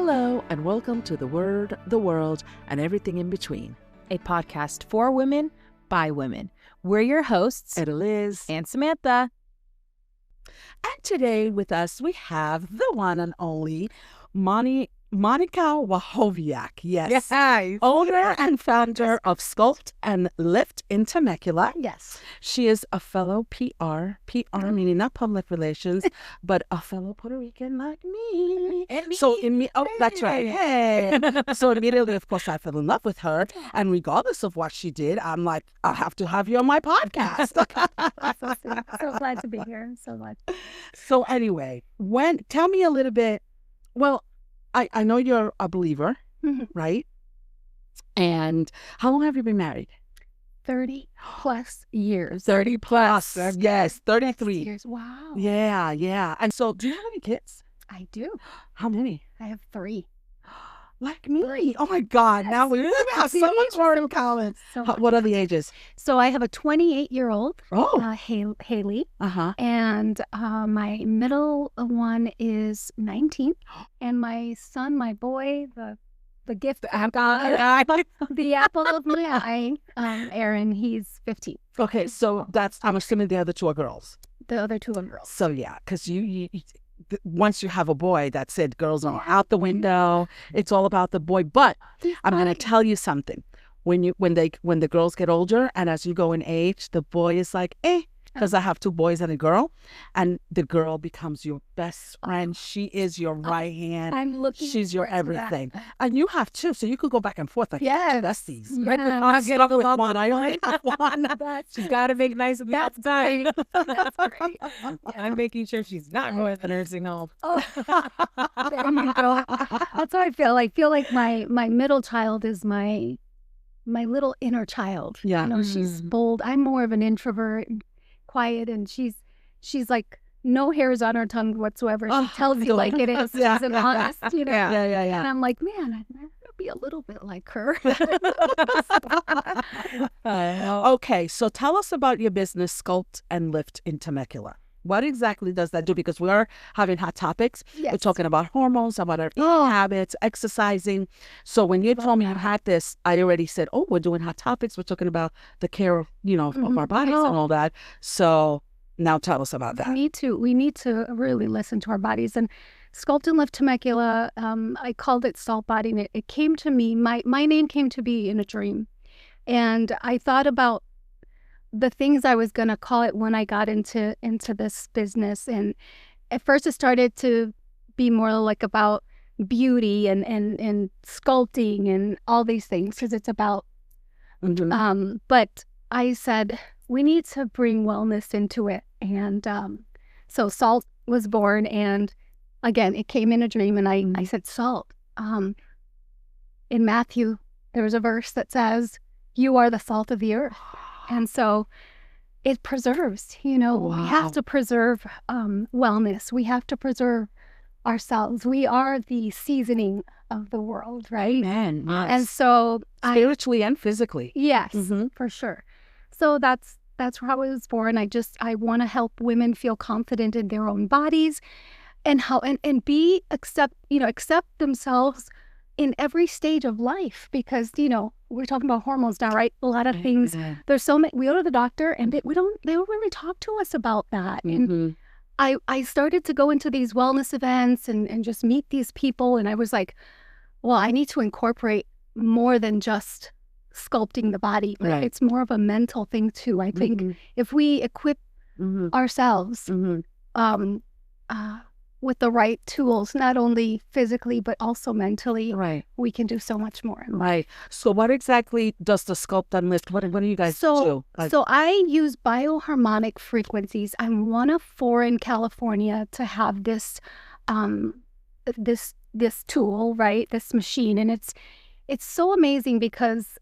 Hello, and welcome to The Word, the World, and Everything in Between. A podcast for women, by women. We're your hosts, Etta Liz. and Samantha. And today with us, we have the one and only Monica Wachowiak. Yes. Owner and founder of S.A.L.T and Lift in Temecula. Yes. She is a fellow PR meaning not public relations, but a fellow Puerto Rican like me. And me. So that's right. Hey. So immediately, of course, I fell in love with her. And regardless of what she did, I'm like, I have to have you on my podcast. So glad to be here. So glad. So anyway, tell me a little bit. Well, I know you're a believer, right? And how long have you been married? 30 plus years. 30 plus. Yes, 33 years. Wow. Yeah. And so, do you have any kids? I do. How many? I have 3. Like me. Oh my God. Yes. Now we have so much more in common. What are the ages? So I have a 28-year-old, Oh, Haley, uh-huh. and my middle one is 19, and my son, my boy, the gift of God, the apple of my eye, Aaron, he's 15. Okay, so I'm assuming the other 2 are girls. The other 2 are girls. So yeah, because you once you have a boy, that's it. Girls are out the window. It's all about the boy. But I'm going to tell you something. When the girls get older, and as you go in age, the boy is like, because I have 2 boys and a girl, and the girl becomes your best friend. She is your right hand. I'm looking. She's your everything. And you have 2, so you could go back and forth like besties. Yeah. I get up with one. I only have one. She's got to make nice of the That's outside. That's great. And I'm making sure she's not going to the nursing home. Oh, there you go. That's how I feel. I feel like my middle child is my little inner child. Yeah. You know, she's bold. I'm more of an introvert, and quiet, and she's like no hairs on her tongue whatsoever. She tells you like it is. She's an honest, you know. Yeah. And I'm like, man, I'd never be a little bit like her. Okay, so tell us about your business, S.A.L.T and Lift in Temecula. What exactly does that do? Because we are having hot topics. Yes. We're talking about hormones, about our eating habits, exercising. So when you told me you had this, I already said, we're doing hot topics. We're talking about the care of, of our bodies and all that. So now tell us about that. We need to really listen to our bodies. And S.A.L.T and Lift Temecula, I called it S.A.L.T Body. And it came to me, my name came to be in a dream. And I thought about the things I was going to call it when I got into this business. And at first it started to be more like about beauty and sculpting and all these things, because it's about, but I said, we need to bring wellness into it. And so S.A.L.T was born, and again, it came in a dream, and I said, S.A.L.T. In Matthew, there was a verse that says, you are the salt of the earth. And so it preserves, We have to preserve wellness. We have to preserve ourselves. We are the seasoning of the world, right? Amen. Yes. And so spiritually and physically. Yes, for sure. So that's how I was born. I want to help women feel confident in their own bodies and accept themselves in every stage of life, because, we're talking about hormones now, right? A lot of things. There's so many. We go to the doctor and they don't really talk to us about that. And I started to go into these wellness events and just meet these people. And I was like, well, I need to incorporate more than just sculpting the body. Right. It's more of a mental thing too. I think if we equip ourselves with the right tools, not only physically, but also mentally, we can do so much more. Right. So what exactly does the S.A.L.T and Lift, what do you guys do? So I use bioharmonic frequencies. I'm one of 4 in California to have this this tool, right? This machine. And it's so amazing because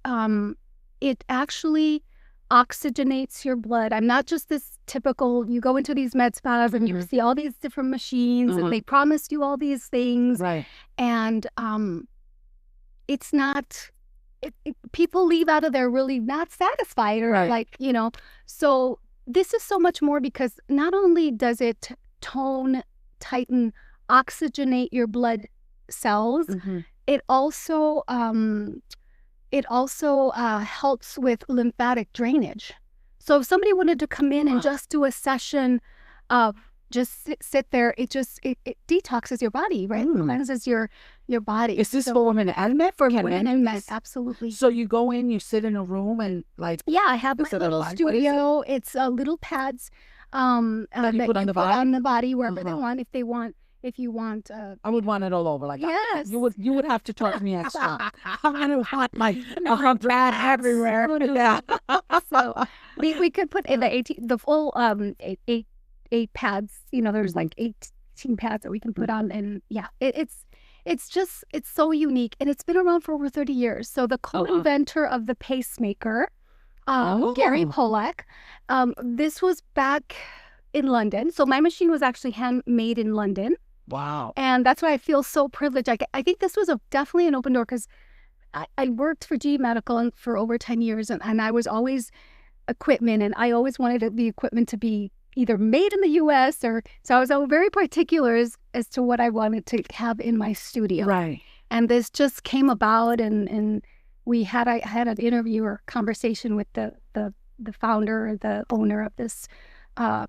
it actually oxygenates your blood. I'm not just this typical, you go into these med spas and you see all these different machines and they promise you all these things. Right. And it's not, people leave out of there really not satisfied or so this is so much more, because not only does it tone, tighten, oxygenate your blood cells. It also helps with lymphatic drainage. So if somebody wanted to come in and just do a session of just sit there, it detoxes your body, right? Cleanses your body. Is this for women and men? For women and men, absolutely. So you go in, you sit in a room and like... Yeah, I have my little studio. It's little pads that you put on the body wherever they want. If you want, I would want it all over. Like, yes, you would have to charge me extra. I'm gonna want my pad everywhere. Yeah. So we could put in the full eight pads. There's like 18 pads that we can put on, and yeah, it's so unique, and it's been around for over 30 years. So the co-inventor of the pacemaker, Gary Pollack, this was back in London. So my machine was actually handmade in London. Wow. And that's why I feel so privileged. I think this was definitely an open door, because I worked for GE Medical for over 10 years, and I was always equipment, and I always wanted the equipment to be either made in the U.S. so I was very particular as to what I wanted to have in my studio. Right. And this just came about, and I had an interview or conversation with the founder, the owner of this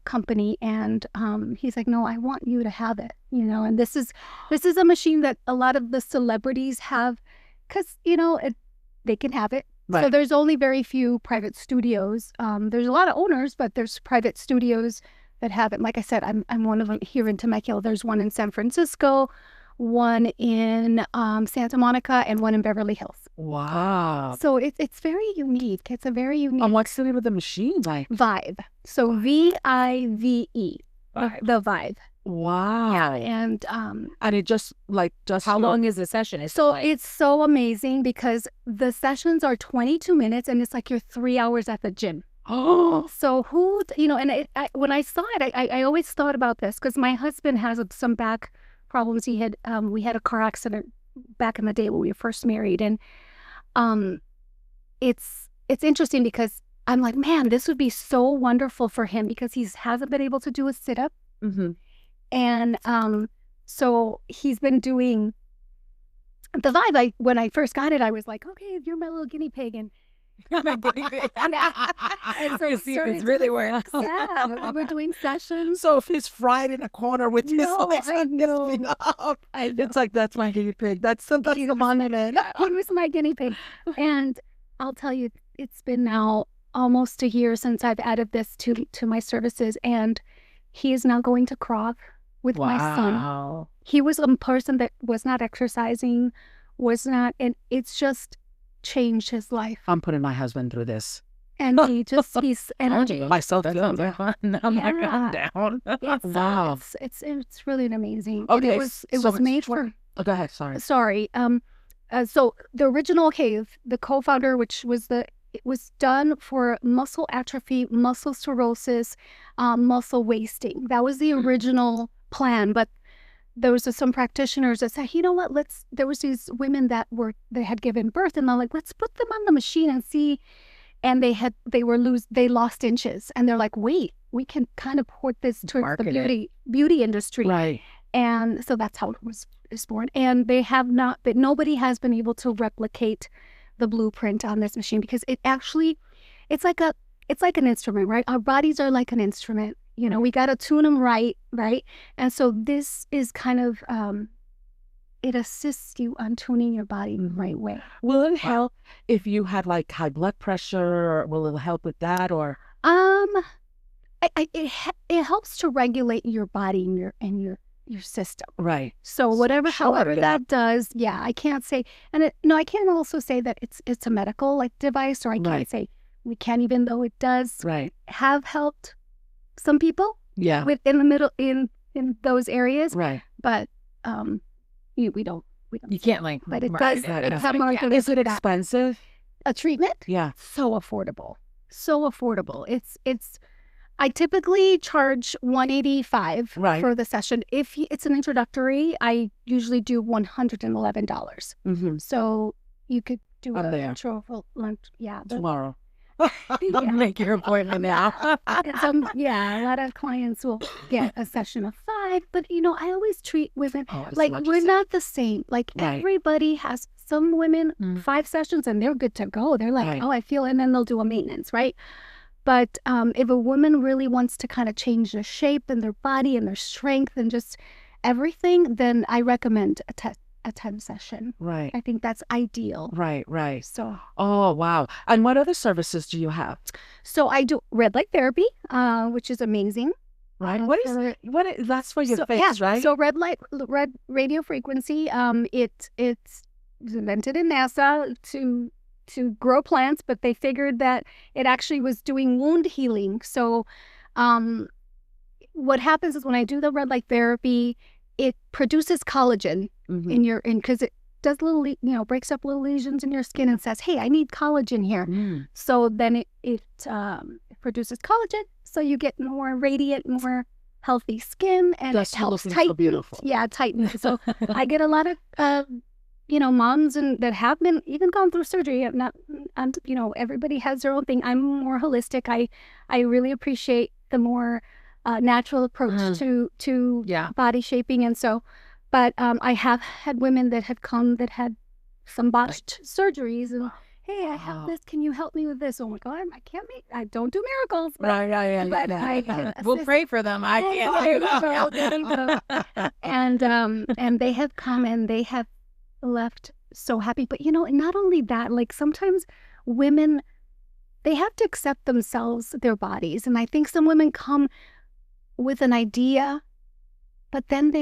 company, and he's like, no, I want you to have it, and this is a machine that a lot of the celebrities have, because they can have it. Right. So there's only very few private studios. There's a lot of owners, but there's private studios that have it. Like I said, I'm one of them here in Temecula. There's one in San Francisco, one in Santa Monica, and one in Beverly Hills. Wow. So it's very unique. It's a very unique. And what's the name of the machine? Like Vive. So VIVE. The Vive. Wow. Yeah, and it just how long is the session? It's so amazing, because the sessions are 22 minutes, and it's like you're 3 hours at the gym. Oh. So and when I saw it, I always thought about this, because my husband has some back problems. We had a car accident back in the day when we were first married, and it's interesting, because I'm like, man, this would be so wonderful for him, because he hasn't been able to do a sit-up. And so he's been doing the Vive. When I first got it, I was like, okay, you're my little guinea pig, and my guinea pig. And so it's really weird. Yeah, we're doing sessions. So if he's fried in a corner with his legs up, it's like, that's my guinea pig. That's the monument. He was my guinea pig. And I'll tell you, it's been now almost a year since I've added this to my services, and he is now going to Krog with my son. He was a person that was not exercising, and it's just changed his life. I'm putting my husband through this. And he's energy. Myself, I'm not down. Wow. It's really amazing. Okay. And it was made for... Oh, go ahead, sorry. Sorry. So the original the co-founder, it was done for muscle atrophy, muscle cirrhosis, muscle wasting. That was the original plan. But there was some practitioners that said, you know what, there was these women that had given birth, and they're like, let's put them on the machine and see. And they lost inches. And they're like, wait, we can kind of port this towards the beauty industry. Right. And so that's how it was born. And nobody has been able to replicate the blueprint on this machine, because it's like an instrument, right? Our bodies are like an instrument. We got to tune them right? And so this is kind of, it assists you on tuning your body the right way. Will it help if you had like high blood pressure, or will it help with that, or? It helps to regulate your body and your system. Right. So however that does, yeah, I can't say, I can't also say that it's a medical device, or I can't say we can't, even though it does have helped some people. Yeah. Within the middle in those areas. Right. But we don't. You can't But it does. Is it expensive? A treatment? Yeah. So affordable. It's. I typically charge $185 for the session. If it's an introductory, I usually do $111. So you could do a intro for lunch. Yeah. Tomorrow. I'll make your appointment now. A lot of clients will get a session of but I always treat women it's like what you we're said. not the same. Like Right. everybody has some women, Mm. 5 sessions and they're good to go. They're like, Right. oh, I feel, and then they'll do a maintenance, right? But if a woman really wants to kind of change their shape and their body and their strength and just everything, then I recommend a 10 session. Right. I think that's ideal. Right. So Oh, wow. And what other services do you have? I do red light therapy, which is amazing. Right. for- That's for your so, face, right? So red radio frequency, it's invented in NASA to grow plants, but they figured that it actually was doing wound healing. So what happens is when I do the red light therapy, it produces collagen Mhm. in your because it does breaks up little lesions in your skin and says, hey, I need collagen here. Mm. So then it produces collagen, so you get more radiant, more healthy skin, and That's it helps looking so beautiful. Yeah, tighten. So I get a lot of moms that have been even gone through surgery. And everybody has their own thing. I'm more holistic. I really appreciate the more natural approach to Yeah. body shaping, and so. But I have had women that have come that had some botched surgeries, and hey, I have this. Can you help me with this? Oh my God, I don't do miracles. But, Right. but I can We'll assist. pray for them. I can't. And they have come and they have left so happy. But not only that, like sometimes women, they have to accept themselves, their bodies. And I think some women come with an idea, but then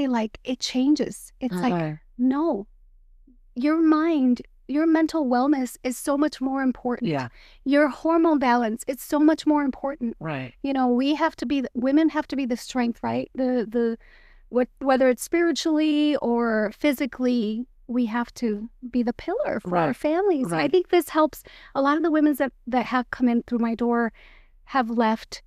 it changes. It's like, no, your mind, your mental wellness is so much more important. Yeah. Your hormone balance, it's so much more important. Right. Women have to be the strength, right? Whether it's spiritually or physically, we have to be the pillar for our families. Right. I think this helps. A lot of the women that have come in through my door have left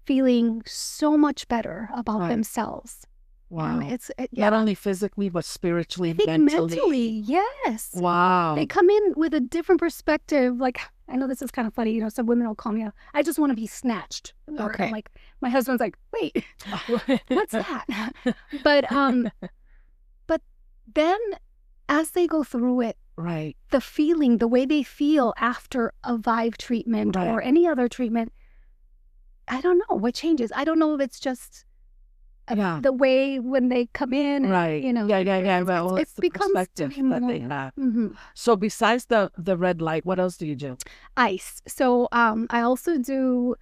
feeling so much better about themselves. Wow. Yeah. Not only physically, but spiritually, I think mentally, yes. Wow. They come in with a different perspective. Like, I know this is kind of funny. Some women will call me up, I just want to be snatched. Or, Okay. like, my husband's like, wait, what's that? But then as they go through it, Right. the feeling, the way they feel after a Vive treatment or any other treatment, I don't know what changes. I don't know if it's just the way when they come in, Right. Yeah. Well, it it's the becomes perspective that they have. Mm-hmm. So besides the red light, what else do you do? Ice. So I also do.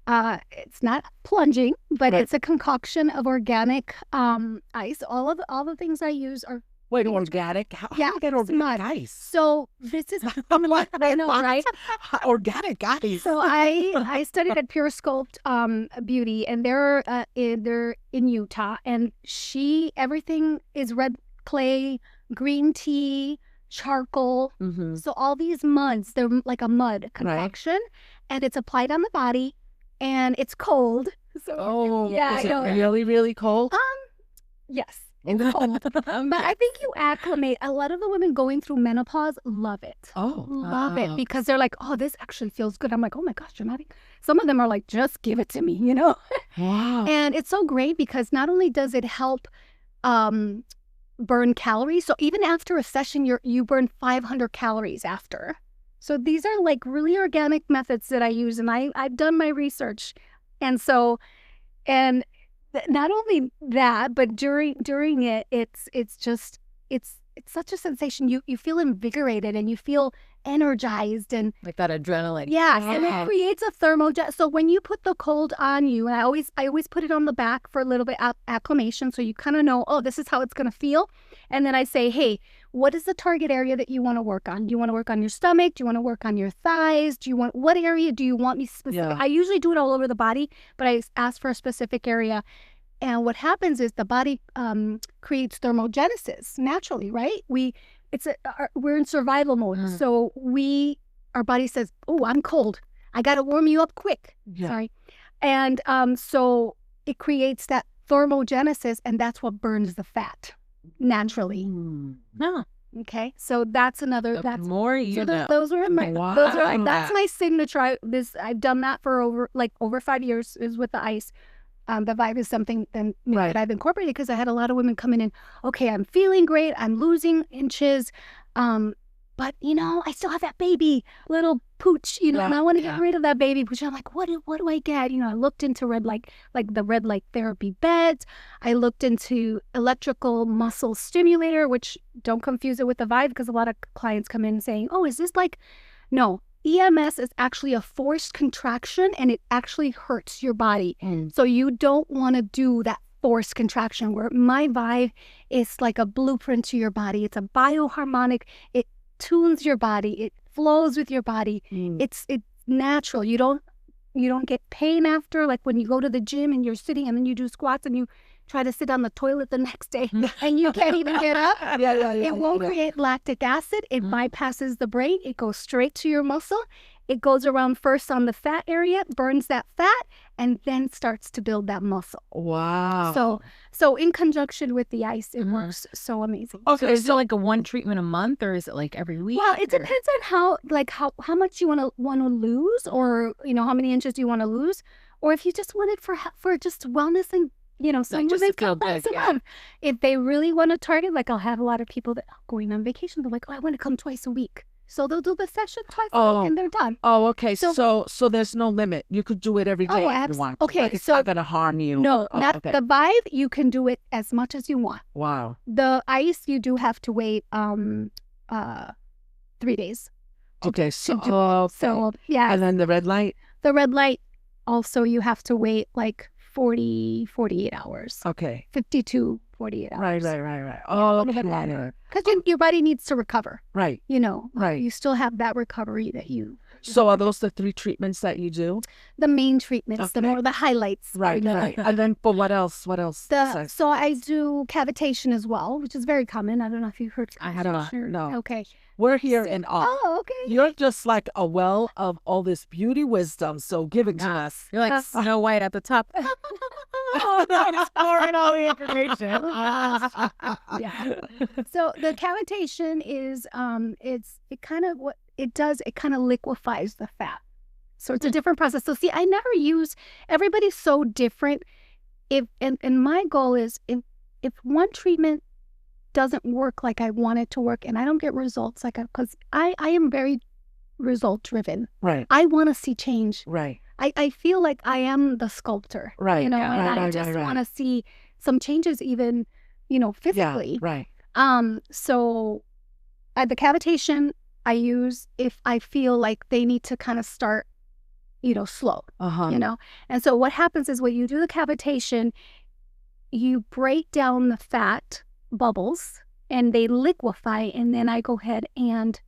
It's not plunging, but it's a concoction of organic ice. All the things I use are Organic? How do Yeah, you get it's organic mud. ice? So this is I'm like, I know, right? Organic ice. So I studied at Pure Sculpt Beauty, and they're in Utah, and everything is red clay, green tea, charcoal. Mm-hmm. So all these muds, they're like a mud concoction, and it's applied on the body, and it's cold. So yeah, is I know. it really, really cold? Yes. But I think you acclimate. A lot of the women going through menopause love it. Love it because they're like, oh, this actually feels good. I'm like, oh my gosh, dramatic. Some of them are like, just give it to me, Wow. And it's so great because not only does it help burn calories, so even after a session, you burn 500 calories after. So these are like really organic methods that I use, and I've done my research, and so not only that, but during it, it's such a sensation. You feel invigorated and you feel energized and Like that adrenaline. yeah, and it creates a thermojet. So when you put the cold on you, and I always put it on the back for a little bit acclimation, so you kind of know, oh, this is how it's gonna feel. And then I say, hey, what is the target area that you want to work on? Do you want to work on your stomach? Do you want to work on your thighs? What area do you want me specific? Yeah. I usually do it all over the body, but I ask for a specific area. And what happens is the body creates thermogenesis naturally, right? We're in survival mode, so our body says, "Oh, I'm cold. I got to warm you up quick." Yeah. Sorry, and so it creates that thermogenesis, and that's what burns the fat naturally. No. Okay, so that's another. The That's more you know. those are my. Wow. Those are that's my signature. I've done that for over 5 years. Is with the ice. The Vibe is something then Right. that I've incorporated because I had a lot of women coming in. Okay, I'm feeling great. I'm losing inches, but I still have that baby little pooch. And I want to get rid of that baby pooch. I'm like, what do I get? I looked into the red light therapy beds. I looked into electrical muscle stimulator, which don't confuse it with the Vibe because a lot of clients come in saying, oh, is this like? No. EMS is actually a forced contraction and it actually hurts your body. So you don't want to do that forced contraction where my Vibe is like a blueprint to your body. It's a bioharmonic. It tunes your body. It flows with your body. It's natural. You don't get pain after, like when you go to the gym and you're sitting and then you do squats and you try to sit on the toilet the next day and you can't even get up. It won't create lactic acid. It bypasses the brain. It goes straight to your muscle. It goes around first on the fat area, burns that fat, and then starts to build that muscle. Wow. So in conjunction with the ice, it works so amazing. Okay, so is it like a one treatment a month, or is it like every week? Well, it depends on how much you want to lose, or how many inches you want to lose, or if you just want it for just wellness and some just women to feel come once good, a month. If they really want to target, like I'll have a lot of people that are going on vacation. They're like, oh, I want to come twice a week. So they'll do the session twice a week and they're done. Oh, okay. So there's no limit. You could do it every day if you want. Okay, Like, it's not gonna harm you. No, not okay. the Vibe. You can do it as much as you want. Wow. The ice, you do have to wait 3 days. Okay. So yeah. And then the red light. The red light, also you have to wait like 48 hours. Okay. 52, 48 hours. Right. Oh, okay. Because your body needs to recover. Right. Right. You still have that recovery that you. So are those the 3 treatments that you do? The main treatments, Okay. the highlights. Right. And then for what else? What else? So I do cavitation as well, which is very common. I don't know if you've heard. I haven't. No. Okay. We're here in awe. Oh, okay. You're just like a well of all this beauty wisdom. So give it to us. You're like Snow White at the top. Oh, no, pouring all the information. Yeah. So the cavitation is it kind of liquefies the fat. So it's a different process. So see, I never use, everybody's so different. And my goal is if one treatment doesn't work like I want it to work and I don't get results because I am very result driven. Right. I want to see change. Right. I feel like I am the sculptor. Right. And I just want to see some changes even, physically. Yeah, right. So the cavitation I use if I feel like they need to kind of start, slow, And so what happens is when you do the cavitation, you break down the fat bubbles and they liquefy, and then I go ahead and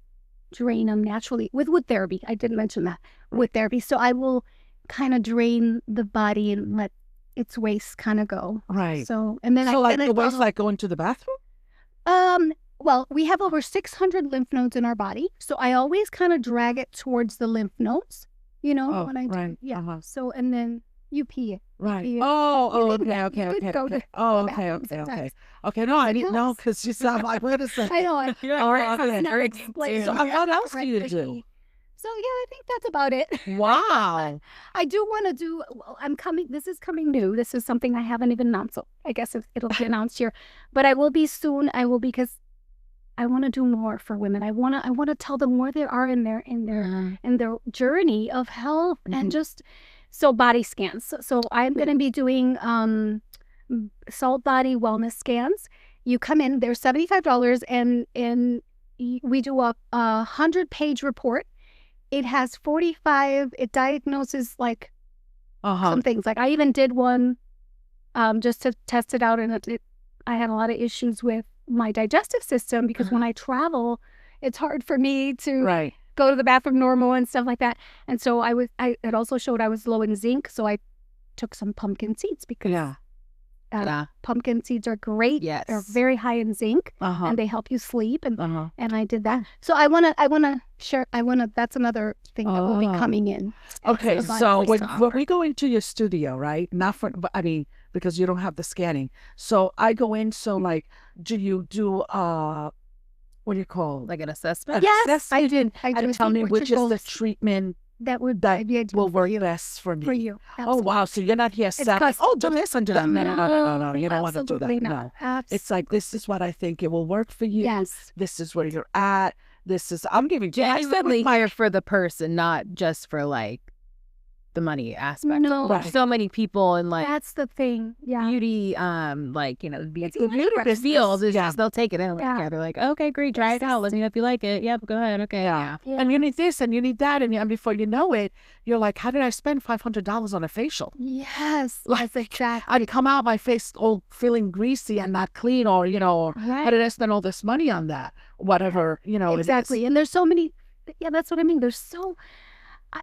drain them naturally with wood therapy. I didn't mention that. Wood therapy. So I will kind of drain the body and let its waste kind of go. Right. So and then the waste like going to the bathroom? Well, we have over 600 lymph nodes in our body, so I always kind of drag it towards the lymph nodes. When I do, right. yeah. So and then you pee it. Right. You Okay. Okay. No, I didn't know because you sound like, wait a second. I know. So what else do you do? So yeah, I think that's about it. Wow. I do want to do. Well, this is coming new. This is something I haven't even announced. So I guess it'll be announced here, but I will be soon. I will because I want to do more for women. I want to tell them where they are in their journey of health and just. So body scans. So I'm going to be doing S.A.L.T Body wellness scans. You come in, they're $75, and we do a 100-page report. It has 45. It diagnoses like some things. Like I even did one just to test it out, and I had a lot of issues with my digestive system because when I travel, it's hard for me to go to the bathroom normal and stuff like that. And so it also showed I was low in zinc. So I took some pumpkin seeds because pumpkin seeds are great. Yes. They're very high in zinc and they help you sleep. And I did that. So that's another thing that will be coming in. Okay. So when we go into your studio, right? Because you don't have the scanning. So I go in. So like, do you do, what do you call like an assessment? Yes, I did. And tell me which is the treatment that would that be will work best for me. for you. Oh, wow. So you're not here selling, custom. oh, do this and do that. No, no, no, no, no. You don't want to do that. Absolutely No. not. It's like, this is what I think it will work for you. Yes. This is where you're at. I'm giving you. I said hire for the person, not just for like the money aspect. No. Right. So many people in like That's the thing. Yeah. beauty, like, you know, It's a beauty business. fields. It's Yeah. just, they'll take it in. Yeah. Yeah. They're like, okay, great, try it out. Let me know if you like it. Yep, go ahead. Okay. Yeah. Yeah. And you need this and you need that. And before you know it, you're like, how did I spend $500 on a facial? Yes. Like, That's exactly. I'd come out, my face all feeling greasy and not clean, or, you know, or how Right. did I spend all this money on that? Whatever, you know. Exactly. And there's so many. Yeah, that's what I mean. There's so.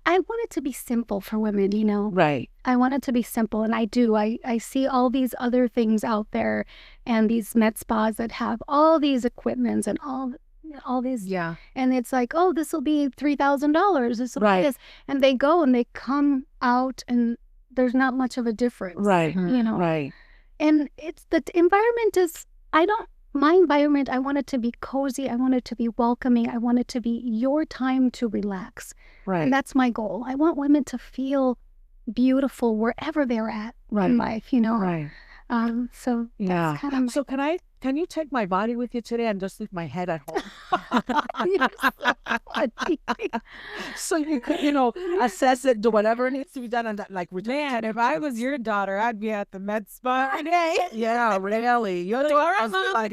I want it to be simple for women, you know. Right. I want it to be simple, and I do. I see all these other things out there, and these med spas that have all these equipments and all these. Yeah. And it's like, oh, this will be $3,000. This will Right. be this, and they go and they come out, and there's not much of a difference, Right. you know. Right. And it's the environment is. My environment, I want it to be cozy. I want it to be welcoming. I want it to be your time to relax. Right. And that's my goal. I want women to feel beautiful wherever they're at Right. in life, you know. Right. So Yeah. that's kind of So can you take my body with you today and just leave my head at home? So you could, you know, assess it, do whatever needs to be done, and that, like, Man, if I was your daughter, I'd be at the med spa today. yeah, really, you're the like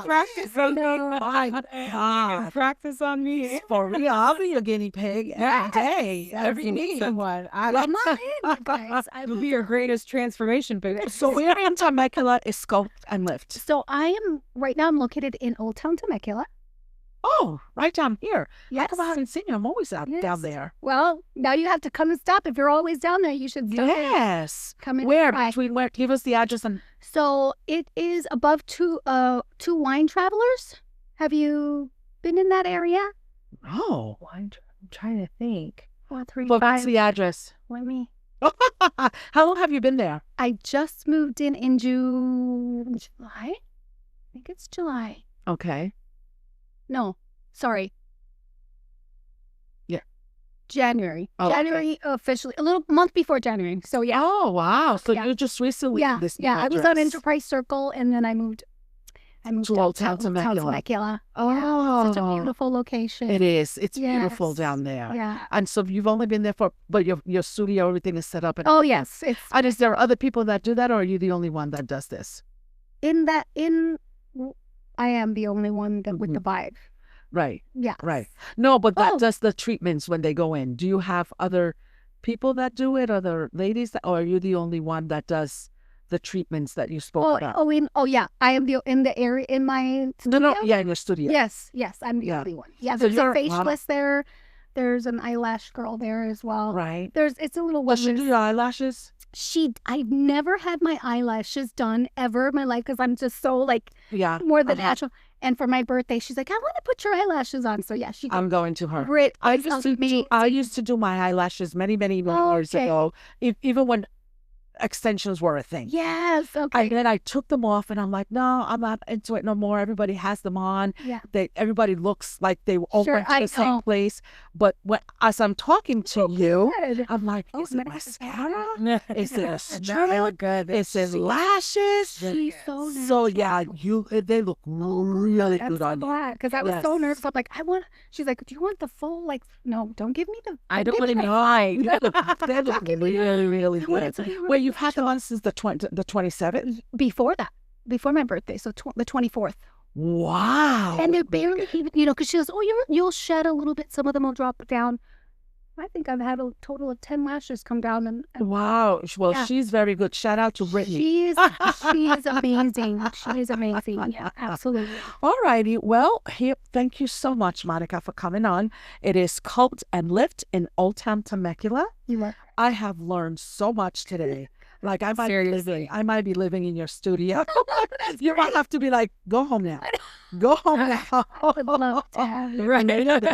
Practice on me. My God. Practice on me. For real, I'll be your guinea pig every day, every day. Someone. I'm not in, guys. I'll be your greatest transformation picture. So where in Temecula is Sculpt and Lift? So right now I'm located in Old Town Temecula. Oh, right down here. Yes. How come I haven't seen you? I'm always out Yes. down there. Well, now you have to come and stop. If you're always down there, you should stop and Yes. come and Where? try. Between where? Give us the address and. So it is above two wine travelers. Have you been in that area? Oh. I'm trying to think. 435. What's the address? Let me. How long have you been there? I just moved in July. I think it's July. Okay. No, sorry. Yeah. January. Oh, okay. January officially, a little month before January. So yeah. Oh, wow. So Yeah. you just recently. Yeah. This Yeah. I was on Enterprise Circle and then I moved to Old Town Temecula. Temecula. Oh, Such a beautiful location. It is. It's beautiful Yes. down there. Yeah. And so you've only been there but your studio, everything is set up. And, Oh yes. It's and is there other people that do that, or are you the only one that does this? I am the only one that with the vibe. Right. Yeah. Right. No, but that Oh. does the treatments when they go in. Do you have other people that do it, other ladies, or are you the only one that does the treatments that you spoke about? Yeah. I am in the area in my No, studio? yeah, in your studio. Yes, I'm the Yeah. only one. Yeah, So there's a you're- facialist there. There's an eyelash girl there as well. Right. It's a little Does she do woman's- your eyelashes? I've never had my eyelashes done ever in my life because I'm just so like Yeah. more than Uh-huh. natural. And for my birthday, she's like, I want to put your eyelashes on. So yeah, she did I'm going to her. great. I used to do my eyelashes many years Okay. ago, even when extensions were a thing. Yes. Okay. And then I took them off, and I'm like, no, I'm not into it no more. Everybody has them on. Yeah. Everybody looks like they all Sure, went to I the same know. place. But as I'm talking to you, Good. I'm like, Oh, is it mascara? Is it a They style? look good. Is it lashes? She's so So yeah, they look really That's good so on you. glad because I was so Yes. nervous. I'm like, she's like, do you want the full, like, no, don't give me the. I don't give want me to the- hide. They look really I want good. it to be Well, you've had them on since the 27th. Before that, before my birthday, so the 24th. Wow. And they're barely even, because she goes, oh, you'll shed a little bit. Some of them will drop down. I think I've had a total of 10 lashes come down. And Wow. Well, Yeah. she's very good. Shout out to Brittany. she is amazing. She is amazing. Yeah, absolutely. All righty. Well, thank you so much, Monica, for coming on. It is Sculpt and Lift in Old Town Temecula. You are. I have learned so much today. Like I Seriously. might be living in your studio. You might have to be like, go home now. Go home now. I would love to have you. Right.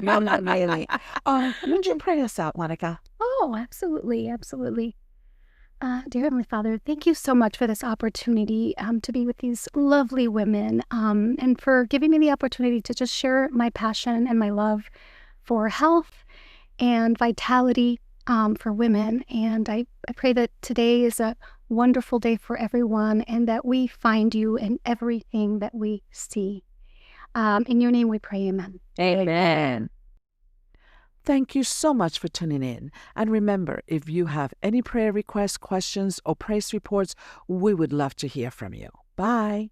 No, not really. Would you pray us out, Monica? Oh, absolutely. Absolutely. Dear Heavenly Father, thank you so much for this opportunity to be with these lovely women and for giving me the opportunity to just share my passion and my love for health and vitality for women. And I pray that today is a wonderful day for everyone and that we find you in everything that we see. In your name we pray, amen. Amen. Thank you so much for tuning in. And remember, if you have any prayer requests, questions, or praise reports, we would love to hear from you. Bye.